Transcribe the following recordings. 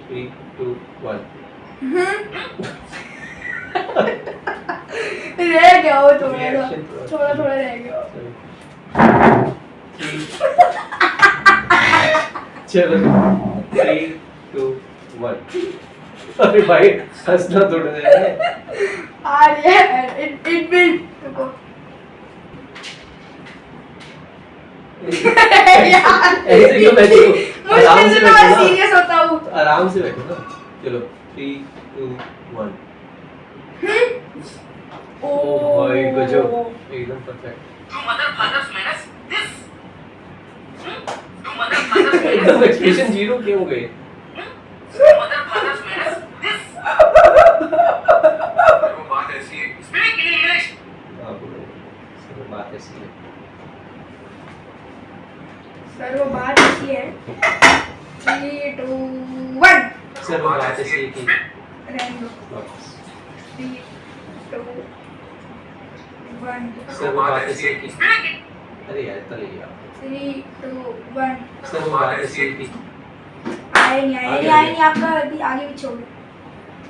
3, 2, 1. रह गया हो थोड़ा Reaction थोड़ा थोड़ा रह गया Sorry. 3. चलो 3, 2, 1. अरे भाई हंसना थोड़ा है आ रही है इन बिल्ड रुको यार ऐसे क्यों बैठे हो? आराम मुश्किल से से बैठो मैं ना। सीरियस होता हूँ तो आराम से बैठो ना। चलो 3, 2, 1. ओ भाई गजब एकदम परफेक्ट एकदम एक्सप्रेशन जीरो क्यों हो गए? हाँ, बोलो। सर, बात ऐसी है। सर वो बात ऐसी है 3 2 1 सर वो बात ऐसी है कि रहने दो वापस। 3 2 1 सर वो बात ऐसी है कि अरे यार इतना ले लिया। 3 2 1 सर वो बात ऐसी है कि आए नहीं आपका अभी आगे भी छोड़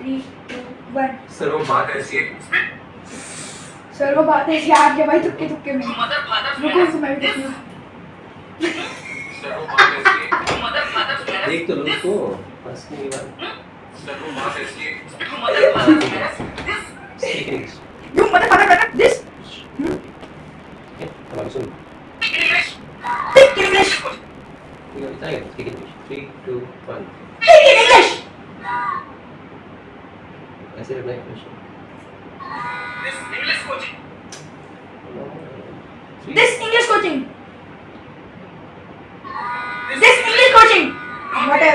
3 2 1 सर वो बात ऐसी है सर वो बात है कि आगे भाई तुक्के में रुको तो मैं भी देखती हूँ देख तो लो उसको बस नहीं बात Speak English. You motherfucker this हमारा सुन Speak in English ठीक है बताइए Speak English 3, 2, 1 Speak in English ऐसे रखना है question This English coaching This English coaching What a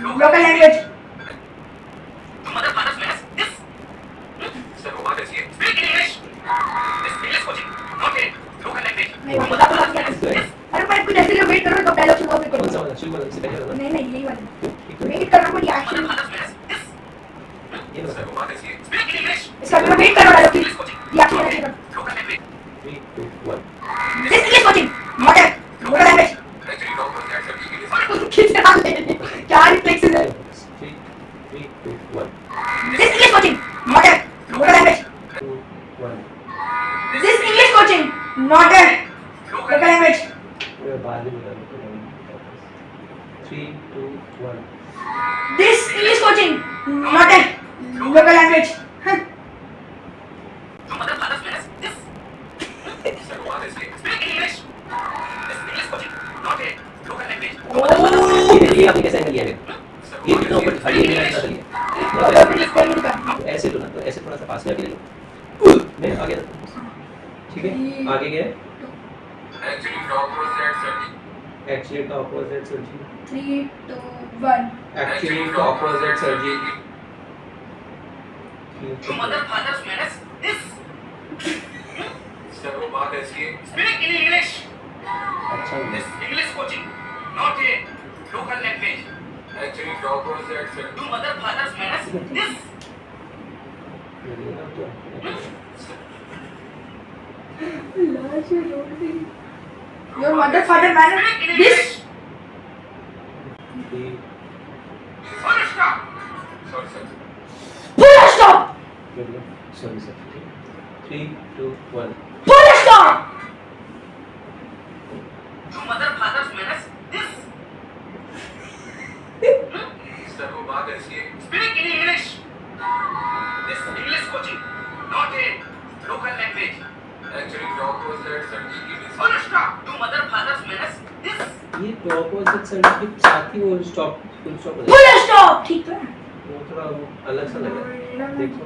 local language नहीं बता अरे मैं कुछ ऐसे वेट कर रहा हूँ कब डायलॉग शुरू हो फिर कौन सा करो वाला शुरू वाला से पहले वाला नहीं यही वाला ठीक है वेट कर रहा हूँ रिएक्शन ये बता इसका मैं वेट कर रहा हूँ डायलॉग की रिएक्शन ऐसे कर 3, 2, 1 This English coaching What a local language किस तरह ले क्या रिफ्लेक्सेस है 3, 2, 1 This English coaching What a local language 2, 1 This English coaching not a local language मैं बाद में बता दूँ 3, 2, 1 This English coaching not a local language Huh. ये आपने कैसे एंगल लिया है ये कितना ऊपर खड़ी है मेरा इतना चलिए ऐसे लो ना तो ऐसे थोड़ा सा पास में आके ले लो मैं आगे रखता हूँ ठीक है आगे क्या है एक्चुअली का ऑपोजिट सर्जी 3 2 1 एक्चुअली का ऑपोजिट सर्जी अच्छा Your mother father man this Full stop sorry sir 3, 2, 1 Full stop ये ऑपोजिट सर्जी के साथ ही वो स्टॉप फुल स्टॉप हो Full stop ठीक है वो थोड़ा अलग सा लग रहा है देखो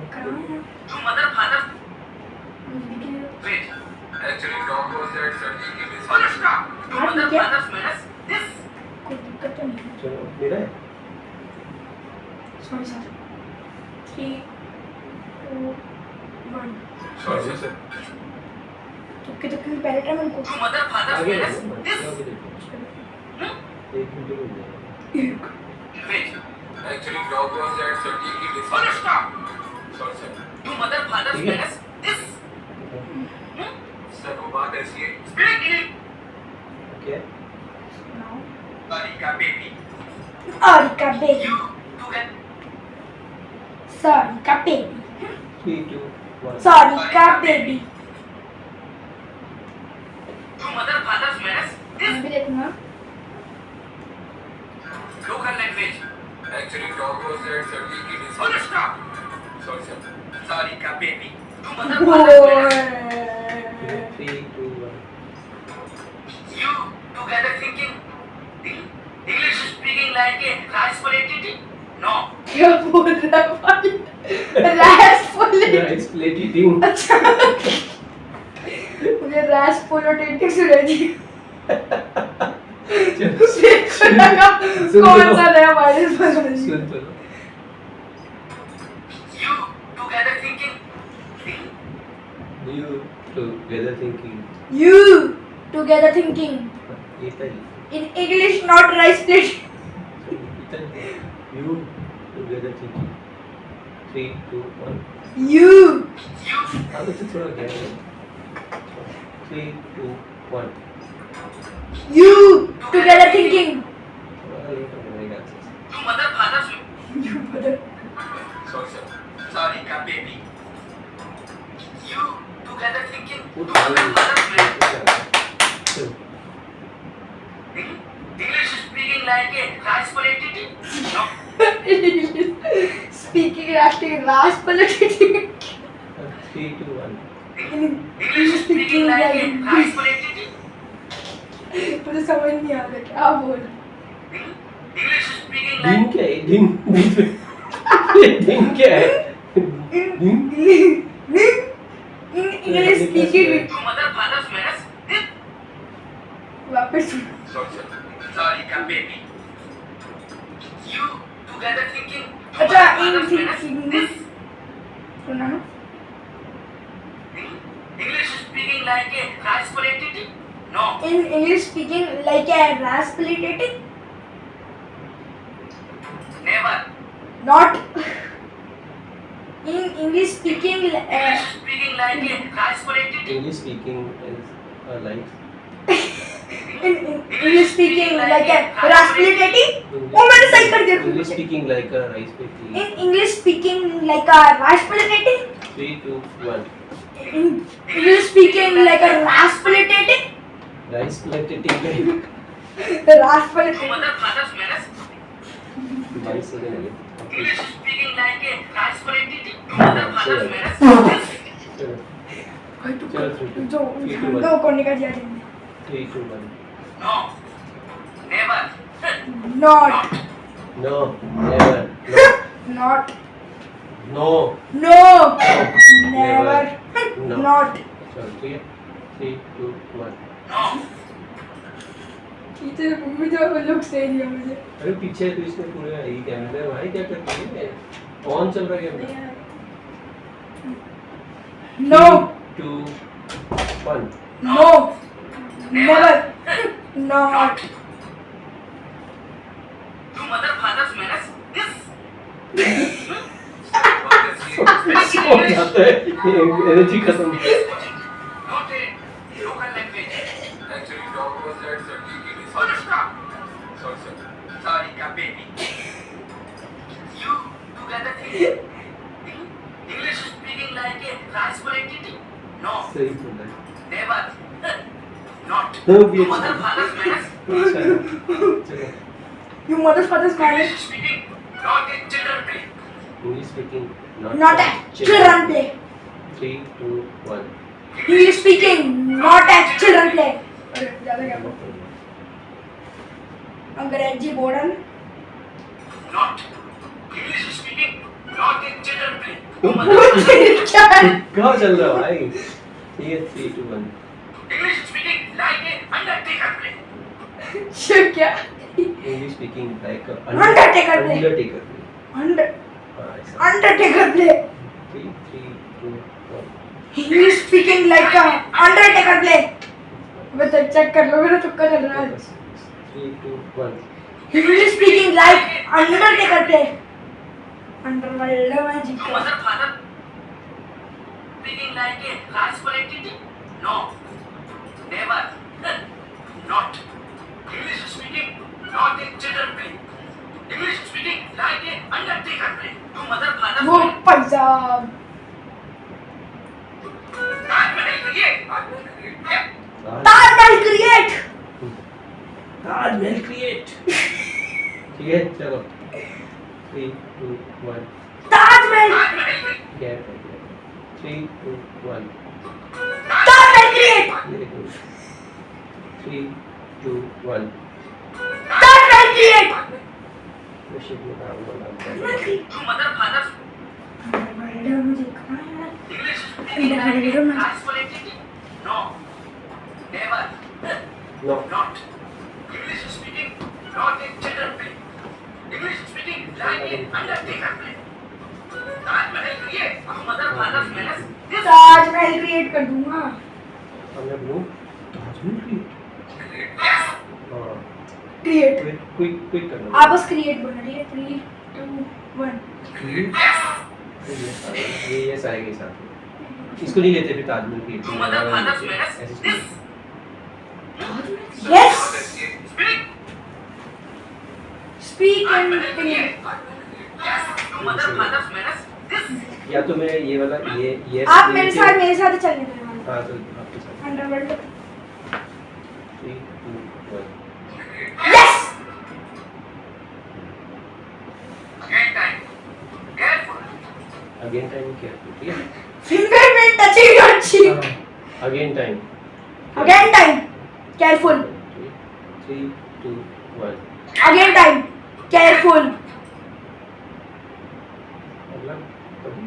कोई दिक्कत तो नहीं चलो मेरा है सॉरी सर 3 2 1 तुक्के पहले टाइम उनको आगे देखो एक मिनट हो गया क्या Arika baby Sorry का baby. 3, 2, 1. Sorry का baby. To mother father's manners, मैं भी देखूंगा. local language. Actually, dog was at 70 kidneys. Oh, stop. Sorry, sir. Sorry, ka baby. To mother father's manners. 3, 2, 1. You together thinking English speaking like a rice politician? No. क्या बोल रहा है भाई? Rash politics. Rice plate eating. अच्छा. मुझे rash politics सुनाई दी. देखो लगा कौन सा नया वायरस बना है. सुन तो लो. You together thinking You together thinking. You together thinking. Italy. In English, not rice plate. Italy. You together thinking. 3, 2, 1. You. हाँ तो थोड़ा गैप है. 3, 2, 1. You together thinking. थोड़ा लेट हो गया मेरे ख्याल से. to mother father's You mother. sorry sir. Sorry, ka baby. You together thinking to Put mother father's manners. चलो. English speaking like a rice politician? No. Speaking acting rash politics. 3, 2, 1. English speaking like a rice politician? मुझे समझ नहीं आ रहा क्या बोल. English speaking दिन like क्या है? दिन क्या है? दिन English speaking. to mother father's manners. वापस. Sorry sir. Sorry, ka baby. You together thinking to अच्छा mother in father's manners. English. सुना ना? English speaking like a rice politician? No. In English speaking like a rash politics. Never. Not. In English speaking. English speaking like a rice politician? English speaking is life. In English speaking like a rash politics. वो मैंने सही कर दिया. English speaking like a rice plate. In English speaking like a rash politics. 3, 2, 1. In English speaking like a rash politics. Rice plate eating. Rash To politics. mother father's manners. 22 second लगे. English speaking like a rice politician? To mother father's manners. चलो. भाई तू चलो, जो 3, 2, 1. दो कोने का दिया तुमने. 3, 2, 1. No. Never. Not. No, never. Not. No. No. Never. Never. No. Not. चलो ठीक है. 3, 2, 1. No. इधर मुझे वो लोग सही दिया मुझे. अरे पीछे तो इसने पूरे ये कैमरा है भाई क्या कर रही है? ऑन चल रहा है camera. No. 2, 1. No. Never. Not. To mother father's manners. This. हो जाता है एनर्जी खत्म. Not a local language. Actually, dog was at 70 kidneys. Oh, stop. Sorry, sir. Sorry, ka baby. You together think English speaking like a rice politician? No. सही बोल रहा है. Never. Not. No, To mother father's manners. अच्छा चलो. You mother's father's marriage. English speaking, not a children play. English speaking Not a children play. 3, 2, 1. English speaking not a children play. अरे ज़्यादा क्या बोल. अंग्रेजी बोलन. Not. English speaking, not a children play. To mother क्या है? कहाँ चल रहा है भाई? ठीक है 3, 2, 1. English speaking like a undertaker play. क्या? English speaking like a Undertaker play. Undertaker play. Undertaker play. 3, 2, 1. English speaking like a Undertaker play. बस चेक कर लो मेरा तुक्का चल रहा है. 3, 2, 1. English speaking like Undertaker play. Underworld To magic. mother father speaking like a rice politician? No. Never. Not. English speaking, not a children play. English speaking like a undertaker play. To mother father वो Taj Mahal create Taj Mahal create. ठीक है चलो 3 2 1 Taj Mahal gap 3 2 1 Taj Mahal create 3 2 1 Taj Mahal create मुझे mother father मुझे कहाँ है? English English. speaking no never no not English speaking not in children play English speaking like in undertaker play Taj Mahal create mother father menace this Taj Mahal create कर दूंगा हमने ब्लू ताजमहल क्रिएट yes हां create quick quick करना आप बस create बोल रही है 3 2 1 ये आएगा साथ इसको नहीं लेते फिर Taj Mahal create mother father menace this yes speak speak and Taj Mahal create yes mother father menace this या तो मैं ये वाला ये यस आप मेरे साथ ही चलने देना हां तो आपके साथ underworld 3 2 1 yes again time careful again time क्या ठीक है fingerprint touching your cheek again time again time careful 3 2 1 again time careful अगला कभी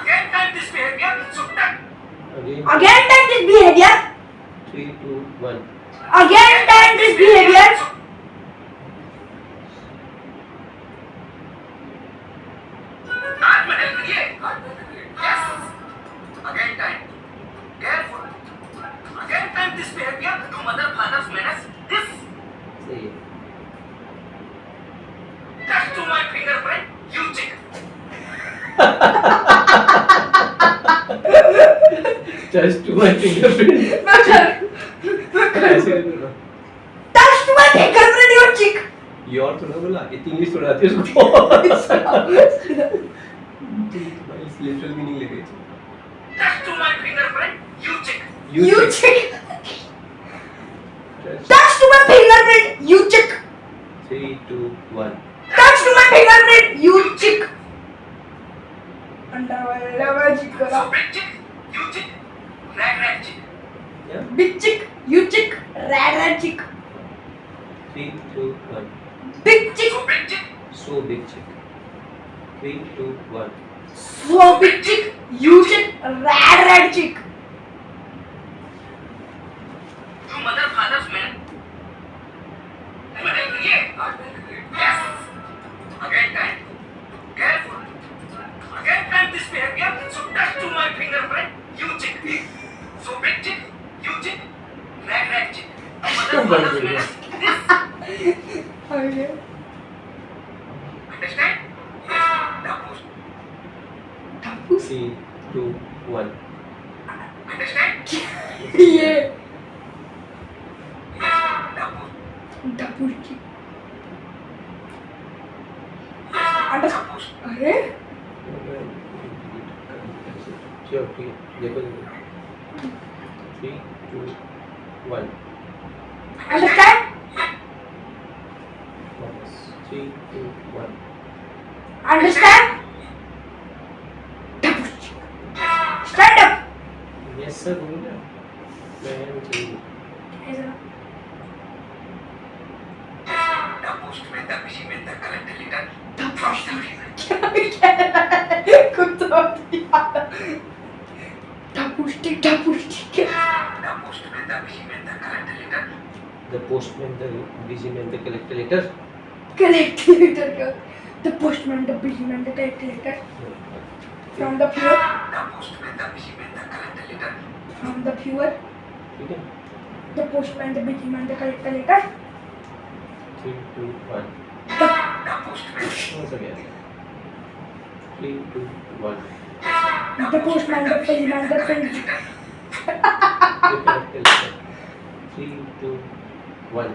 again time this behavior so that again again time this behaviour 3 2 1 again time this behaviour Taj Mahal create yes again time careful again time this behavior to mother father's menace this सही है touch to my fingerprint you chick just to my fingerprint ऐसे बोलो touch to my fingerprint your cheek your तो ना बोला इतनी English थोड़ा आती है उसको इस लिटरल मीनिंग ले गई touch to my fingerprint you chick You chick. Touch to my fingerprint, you chick. 3 2 1 Touch to my fingerprint, you chick. Underwear chick. so big chick you chick rag chick yeah Big chick, you chick. Rat chick. 3 2 1 Big chick. so big so big chick chick 3 2 1 So big chick, you chick. Rat chick. to mother father's man mother create yes again time careful again time this behavior so touch to my fingerprint you chick so big chick you chick rag chick mother father's man this Okay. understand yes 3 2 1 understand Yeah. Double chick. Suppose. अरे चलो ठीक है देखो 3 2 1 Understand? 3 2 1 Understand? Double chick. Stand up. Yes sir बोलो ना मैं चाहिए The postman, the fisherman, the collector leader from the river. कुत्ता double stick. The postman, the fisherman, the collector leader. the postman the busy man the collector letter Collector का the postman, the busy man, the collector from the pure, The postman, the fisherman, the collector leader. from the pure, ठीक है the postman, the busy man, the collector 3 2 1 the The postman, हो गया 3 2 1 the postman, the busy man, the collector. the collector letter 3 2 1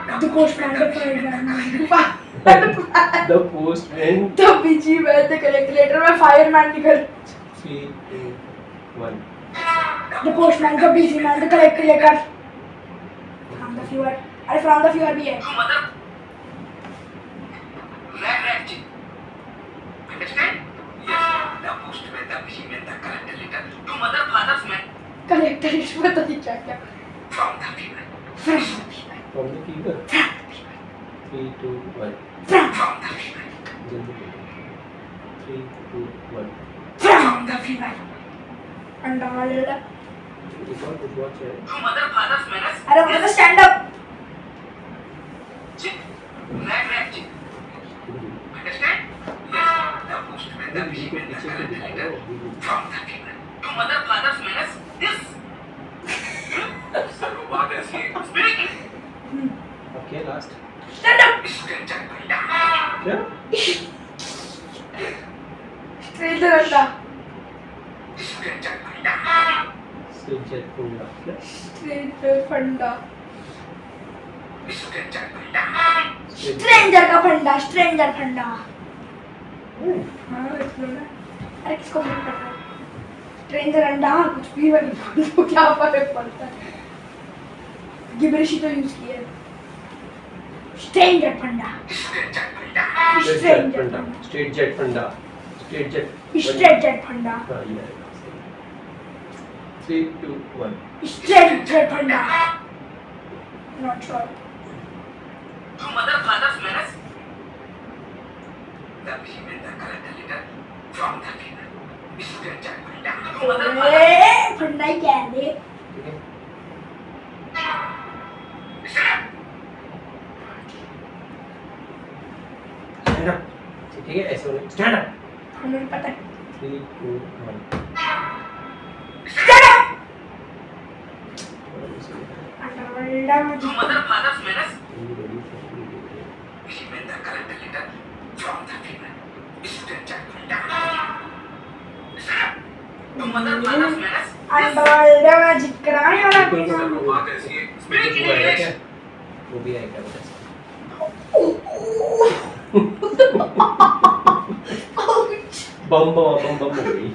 The The postman, the fireman, The postman. the busy man, the calculator, my fireman निकल. 3, 2, 1. The postman, the busy man, the calculator. From the viewer. अरे from the viewer भी है. You mother. Rag chick. Understand? Yes. The postman, the fisherman, the calculator. You mother, father's man. Collector इस पता नहीं क्या क्या. From the fever. From the viewer. From the fever. 3, 2, 1. From the fever. 3, 2, 1. the viewer. And all. It's all good watch है. You mother, father's manners. अरे मतलब stand up. Chick. Rag chick. Understand? Yes. The postman, the fisherman, the calculator. From the fever. You mother, father's manners. This. Sarvabad ऐसी spirit. Okay, last. Stand up. Stranger भैया. क्या? Stranger अंडा. Stranger भैया. Stranger फंडा. क्या? Stranger फंडा. Stranger भैया. Stranger का फंडा. Stranger फंडा. हाँ इसमें ना. अरे किसको नहीं पता? Stranger अंडा कुछ भी बनी तो क्या फर्क पड़ता है? गिबरिश ही तो यूज किया है. Stranger फंडा. Stranger भैया. Straight फंडा. Straight jet फंडा. Straight jet. Straight jet फंडा. हाँ ये है. 3, 2, 1. Straight jet फंडा. Not sure. You mother, father's manners. The fisherman, the calculator. From the fever. Stranger भैया. You mother, father. ए फंडा ही क्या है? ठीक है. Stand up. ठीक है ऐसे होने. Stand up. हमें पता है. 3, 2, 1. Stand up. अंडा You mother, father's manners. Ready for Fisherman, the calculator. From the fever. Stranger भैया. You mother, father's manners. अंडा जिकरा है वाला. Sarvabad ऐसी spirit वो आएगा क्या? English. वो भी आएगा बता. Ouch. बम हो गई.